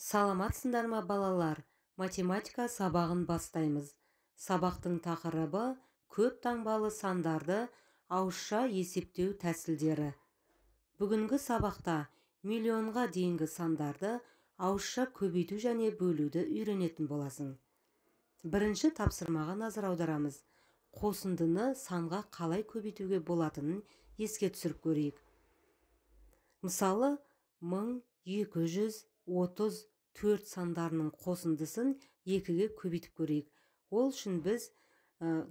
Саламатсыңдар ма балалар? Математика сабағын бастаймыз. Сабақтың тақырыбы көп таңбалы сандарды ауызша есептеу тәсілдері. Бүгінгі сабақта миллионға дейінгі сандарды ауызша көбейту және бөлуді үйренетін боласың. Бірінші тапсырмаға назар аударамыз. Қосындыны санға қалай көбейтуге болатынын еске түсіріп көрейік. Мысалы, 1234 сандарының қосындысын 2-ге көбейтіп көрейік. Ол үшін біз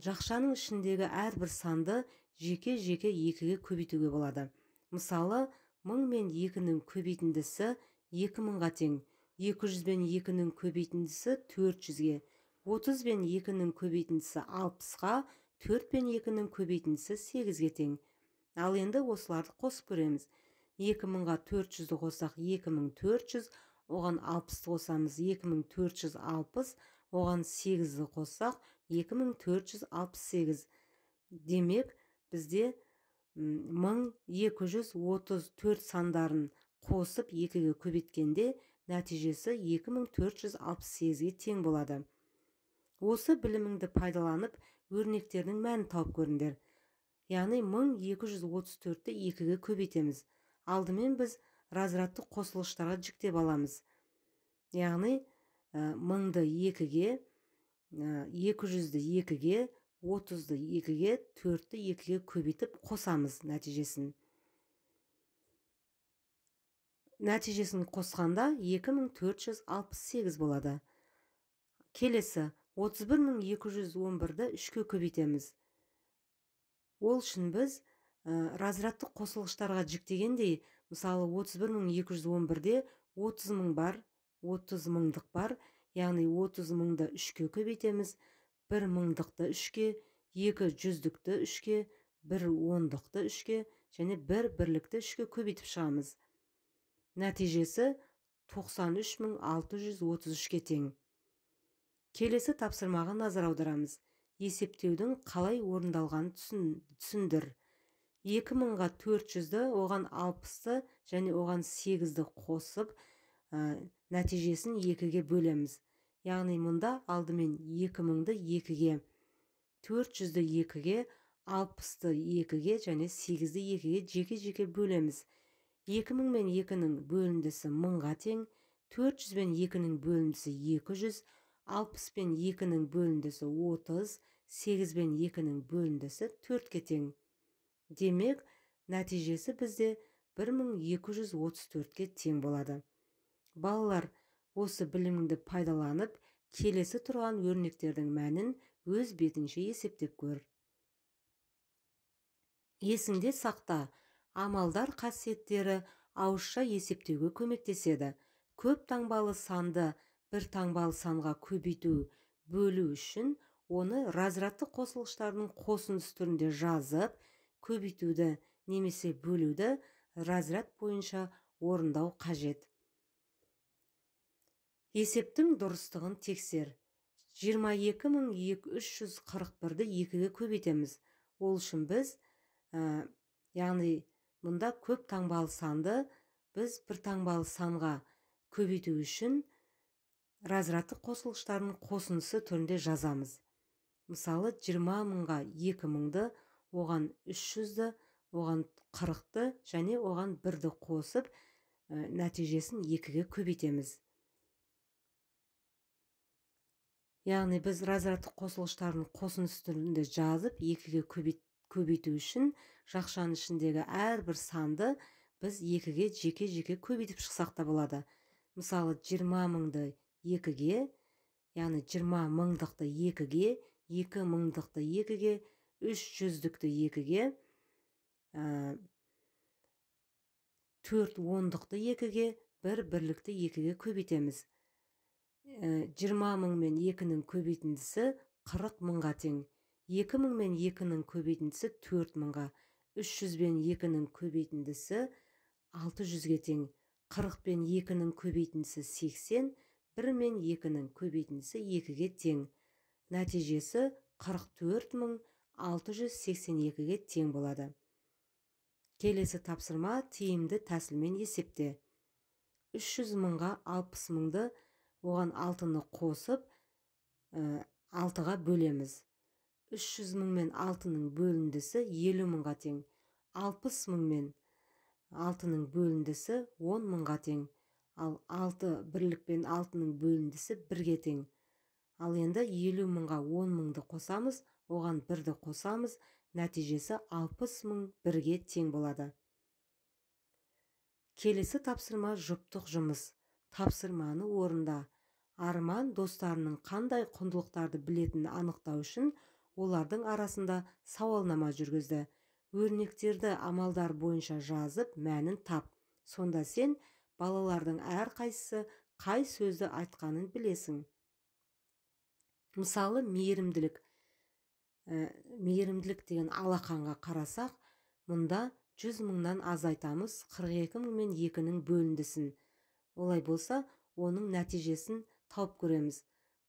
жақшаның ішіндегі әрбір санды жеке-жеке 2-ге көбейтуге болады. Мысалы, 1000 мен 2-нің көбейтіндісі 2000-ға тең, 200 бен 2-нің көбейтіндісі 400-ге, 30 бен 2-нің көбейтіндісі 60-ға, 4 бен 2-нің көбейтіндісі 8-ге тең. Ал енді осыларды қосып көреміз. 2000-ға 400-ді қоссақ 2400, оған 60-ды қосамыз 2460, оған 8-ді қоссақ 2468. Демек, бізде 1234 сандарын қосып 2-ге көбейткенде нәтижесі 2468-ге тең болады. Осы біліміңді пайдаланып, өрнектердің мәнін тауып көріңдер. Яғни 1234-ті 2-ге көбейтеміз. Алдымен біз разрядты қосылыштарға жіктеп аламыз. Яғни 1000-ды 2-ге, 200-ді 2-ге, 30-ды 2-ге, 4-ті 2-ге көбейтіп қосамыз нәтижесін. Нәтижесін қосқанда 2468 болады. Келесі 31211-ді 3-ге көбейтеміз. Ол үшін біз разрядты қосылғыштарға жіктегендей, мысалы 31211-де 30 000 бар, 30 000-дық бар, яғни 30 000-ды 3-ге көбейтеміз, 1 000-дықты 3-ге, 2 100-дікті 3-ге, 1 10-дықты 3-ге және 1 бірлікті 3-ге көбейтіп шығамыз. Нәтижесі 93633-ге тең. Келесі тапсырмаға назар аударамыз. Есептеудің қалай орындалғанын түсіндір. 2000-ға 400-ді, оған 60-ды және оған 8-ді қосып, нәтижесін 2-ге бөлеміз. Яғни мұнда алдымен 2000-ді 2-ге, 400-ді 2-ге, 60-ды 2-ге және 8-ді 2-ге жеке-жеке бөлеміз. 2000 мен 2-нің бөліндісі 1000-ға тең, 400 бен 2-нің бөліндісі 200, 60 бен 2-нің бөліндісі 30, 8 бен 2-нің бөліндісі 4-ге тең. Демек, нәтижесі бізде 1234-ге тең болады. Балалар, осы біліміңді пайдаланып, келесі тұрған өрнектердің мәнін өз бетінше есептеп көр. Есіңде сақта, амалдар қасиеттері ауызша есептеуге көмектеседі. Көп таңбалы санды бір таңбалы санға көбейту, бөлу үшін оны разрядты қосылғыштардың қосындысы түрінде жазып, көбейтуді немесе бөлуді разряд бойынша орындау қажет. Есептің дұрыстығын тексер. 22341-ді 2-ге көбейтеміз. Ол үшін біз, яғни мұнда көп таңбалы санды біз бір таңбалы санға көбейту үшін разрядты қосылғыштардың қосындысы түрінде жазамыз. Мысалы, 20 000-ға 2000-ді, оған 300-ді, оған 40-ды және оған 1-ді қосып, нәтижесін 2-ге көбейтеміз. Яғни біз разрядты қосылғыштардың қосындысы түрінде жазып, 2-ге көбейту үшін жақшаның ішіндегі әрбір санды біз 2-ге жеке-жеке көбейтіп шықсақ та болады. Мысалы, 20 000-ды 2-ге, яғни 20 000-дықты 2-ге, 2 000-дықты 2-ге, 300-дікті 2-ге, 4 10-дықты 2-ге, 1 бірлікті 2-ге көбейтеміз. 20 000 мен 2-нің көбейтіндісі 40 000-ға тең, 2000 мен 2-нің көбейтіндісі 4 000-ға, 300 бен 2-нің көбейтіндісі 600-ге тең, 40 бен 2-нің көбейтіндісі 80, 1 мен 2-нің көбейтіндісі 2-ге тең. Нәтижесі 44682-ге тең болады. Келесі тапсырма тиімді тәсілмен есепте. 300 мыңға 60 мыңды оған 6-ны қосып 6-ға бөлеміз. 300 мың мен 6-ның бөліндісі 50 мыңға тең. 60 мың мен 6-ның бөліндісі 10 мыңға тең. Ал 6 бірлік пен 6-ның бөліндісі 1-ге тең. Ал енді 50 мыңға 10 мыңды қосамыз, оған 1-ді қосамыз, нәтижесі 60 мың 1-ге тең болады. Келесі тапсырма жұптық жұмыс. Тапсырманы орында. Арман достарының қандай құндылықтарды білетінін анықтау үшін олардың арасында сауалнама жүргізді. Өрнектерді амалдар бойынша жазып, мәнін тап. Сонда сен балалардың әрқайсысы қай сөзді айтқанын білесің. Мысалы, мейірімділік деген алақанға қарасақ, мұнда 100 мыңнан азайтамыз 42 мың мен 2-ның бөліндісін. Олай болса, оның нәтижесін тауып көреміз.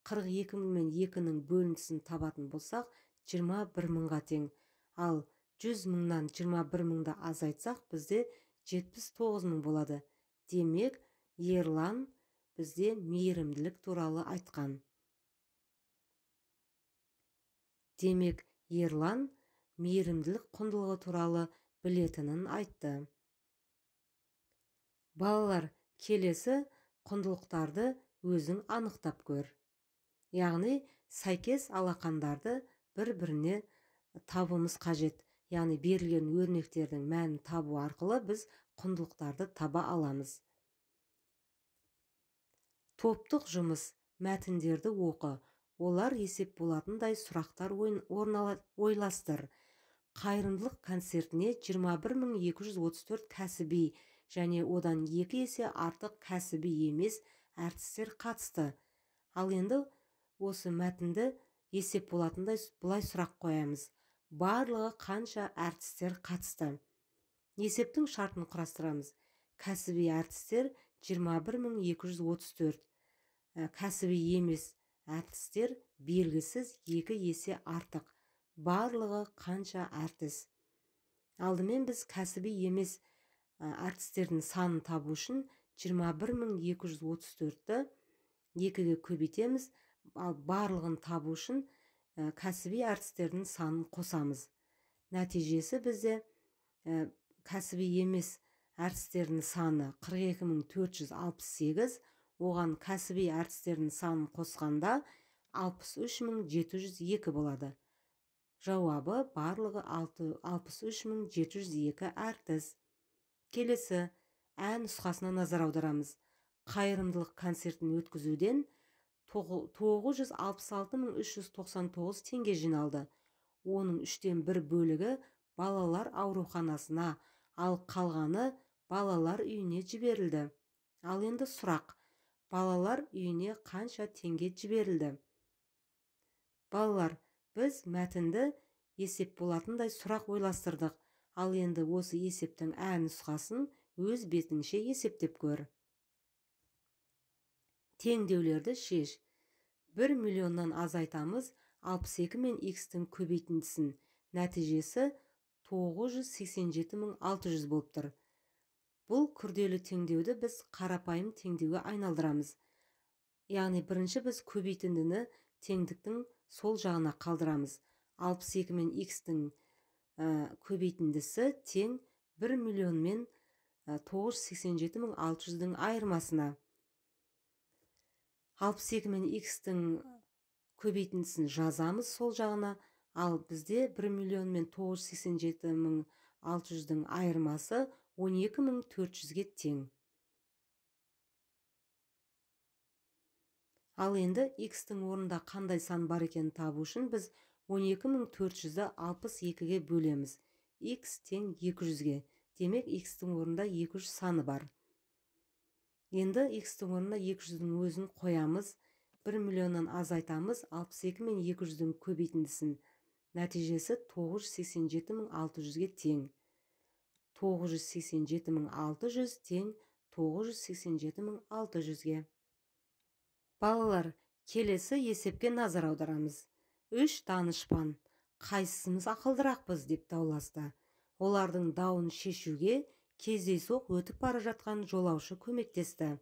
42 мың мен 2-ның бөліндісін табатын болсақ, 21 мыңға тең. Ал 100 мыңнан 21 мыңды азайтсақ, бізде 79 мың болады. Демек, Ерлан бізде мейірімділік туралы айтқан. Демек, Ерлан мейірімділік құндылығы туралы білетінін айтты. Балалар, келесі құндылықтарды өзің анықтап көр. Яғни, сәйкес алақандарды бір-біріне табуымыз қажет. Яғни, берілген өрнектердің мәнін табу арқылы біз құндылықтарды таба аламыз. Топтық жұмыс. Мәтіндерді оқы. Олар есеп болатындай сұрақтар ойластыр. Қайырымдылық концертіне 21234 кәсіби және одан 2 есе артық кәсіби емес әртістер қатысты. Ал енді осы мәтінді есеп болатындай бұлай сұрақ қоямыз. Барлығы қанша әртістер қатысты? Есептің шартын құрастырамыз. Кәсіби әртістер 21234. Кәсіби емес әртістер белгісіз 2 есе артық. Барлығы қанша әртіс? Алдымен біз кәсіби емес әртістердің санын табу үшін 21234-ті 2-ге көбейтеміз, ал барлығын табу үшін кәсіби әртістердің санын қосамыз. Нәтижесі бізде кәсіби емес әртістердің саны 42468, оған кәсіби әртістердің санын қосқанда 63702 болады. Жауабы барлығы 63702 әртіс. Келесі ән нұсқасына назар аударамыз. Қайырымдылық концертін өткізуден 966399 теңге жиналды. Оның 3-тен 1 бөлігі балалар ауруханасына, ал қалғаны балалар үйіне жіберілді. Ал енді сұрақ. Балалар үйіне қанша теңге жіберілді? Балалар, біз мәтінді есеп болатындай сұрақ ойластырдық. Ал енді осы есептің ән нұсқасын өз бетіңше есептеп көр. Теңдеулерді шеш. 1 миллионнан азайтамыз 62 мен x-тің көбейтіндісін. Нәтижесі 987600 болып тұр. Бұл күрделі теңдеуді біз қарапайым теңдеуге айналдырамыз. Яғни бірінші біз көбейтіндіні теңдіктің сол жағына қалдырамыз. 62 мен x-тің көбейтіндісі тең 1 миллион мен 987600-дің айырмасына. 62 мен x-тің көбейтіндісін жазамыз сол жағына, ал бізде 1 миллион мен 987600-дің айырмасы 12400-ге тең. Ал енді x-тің орнында қандай сан бар екенін табу үшін біз 12400-ді 62-ге бөлеміз. X тең 200-ге. Демек, x-тің орнында 200 саны бар. Енді x-тің орнына 200-дің өзін қоямыз. 1 миллионнан азайтамыз 62 мен 200-дің көбейтіндісін. Нәтижесі 987600-ге тең. 987600 тең 987600-ге. Балалар, келесі есепке назар аударамыз. 3 данышпан, қайсымыз ақылдырақпыз деп дауласты. Олардың дауын шешуге кездейсоқ өтіп бара жатқан жолаушы көмектесті.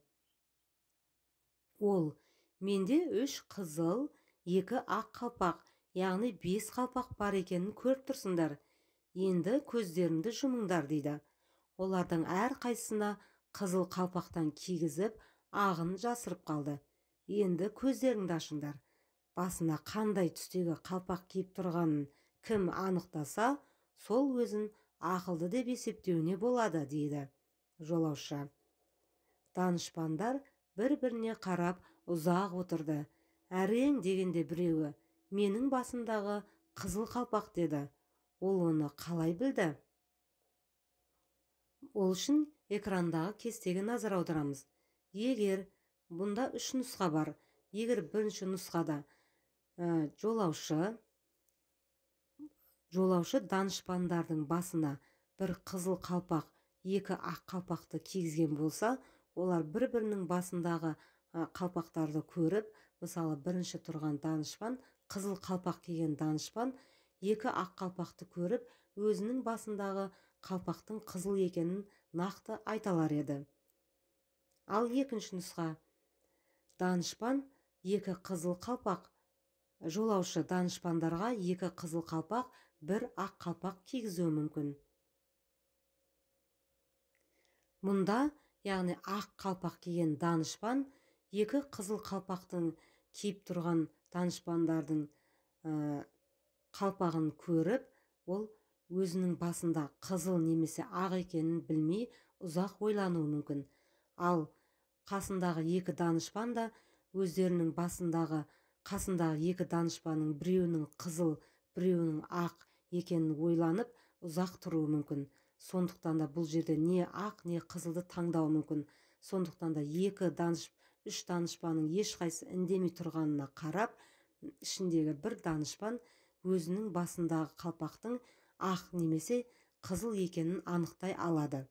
Ол: менде 3 қызыл, 2 ақ қалпақ, яғни 5 қалпақ бар екенін көріп тұрсыңдар. Енді көздеріңді жұмыңдар дейді. Олардың әр қайсысына қызыл қалпақтан кигізіп, ағын жасырып қалды. Енді көздеріңді ашыңдар. Басына қандай түстегі қалпақ киіп тұрғанын кім анықтаса, сол өзін ақылды деп есептеуіне болады, дейді жолаушы. Данышпандар бір-біріне қарап ұзақ отырды. Әрең дегенде біреуі: менің басымдағы қызыл қалпақ, деді. Ол оны қалай білді? Ол үшін экрандағы кестеге назар аударамыз. Егер бұнда 3 нұсқа бар. Егер бірінші нұсқада жолаушы данышпандардың басына бір қызыл қалпақ, 2 ақ қалпақты кигізген болса, олар бір-бірінің басындағы қалпақтарды көріп, мысалы бірінші тұрған данышпан, қызыл қалпақ киген данышпан 2 ақ қалпақты көріп, өзінің басындағы қалпақтың қызыл екенін нақты айталар еді. Ал екінші нұсқа: данышпан 2 қызыл қалпақ, жолаушы данышпандарға 2 қызыл қалпақ, 1 ақ қалпақ кигізуі мүмкін. Мұнда, яғни ақ қалпақ киген данышпан 2 қызыл қалпақтың киіп тұрған данышпандардың қалпағын көріп, ол өзінің басында қызыл немесе ақ екенін білмей ұзақ ойлануы мүмкін. Ал қасындағы 2 данышпан да өздерінің қасындағы 2 данышпанның біреуінің қызыл, біреуінің ақ екенін ойланып ұзақ тұруы мүмкін. Сондықтан да бұл жерде не ақ, не қызылды таңдауы мүмкін. Сондықтан да 3 данышпанның ешқайсы үндемей тұрғанына қарап, ішіндегі бір данышпан өзінің басындағы қалпақтың ақ немесе қызыл екенін анықтай алады.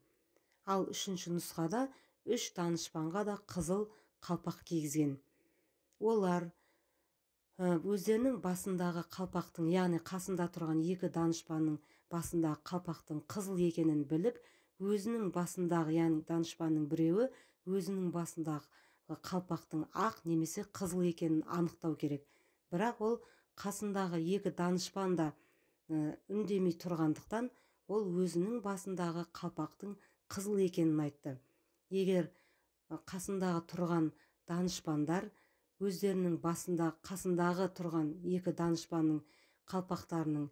Ал үшінші нұсқада 3 данышпанға да қызыл қалпақ кигізген. Олар өздерінің басындағы қалпақтың, яғни қасында тұрған 2 данышпанның басындағы қалпақтың қызыл екенін біліп, өзінің басындағы, яғни данышпанның біреуі өзінің басындағы қалпақтың ақ немесе қызыл екенін анықтау керек. Бірақ ол қасындағы 2 данышпан да үндемей тұрғандықтан, ол өзінің басындағы қалпақтың қызыл екенін айтты. Егер қасындағы тұрған данышпандар өздерінің қасындағы тұрған 2 данышпанның қалпақтарының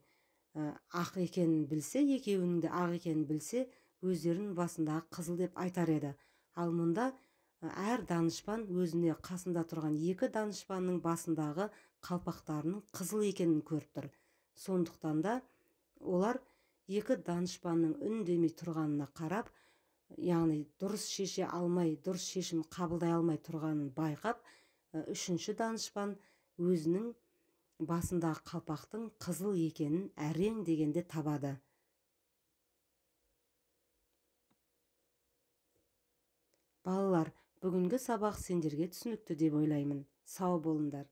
ақ екенін білсе, екеуінің де ақ екенін білсе, өздерінің басындағы қызыл деп айтар еді. Ал мұнда әр данышпан өзіне қасында тұрған 2 данышпанның басындағы қалпақтарының қызыл екенін көріп тұр. Сондықтан да олар 2 данышпанның үндемей тұрғанына қарап, яғни дұрыс шеше алмай, дұрыс шешім қабылдай алмай тұрғанын байқап, 3-ші данышпан өзінің басындағы қалпақтың қызыл екенін әрең дегенде табады. Балалар, бүгінгі сабақ сендерге түсінікті деп ойлаймын. Сау болыңдар.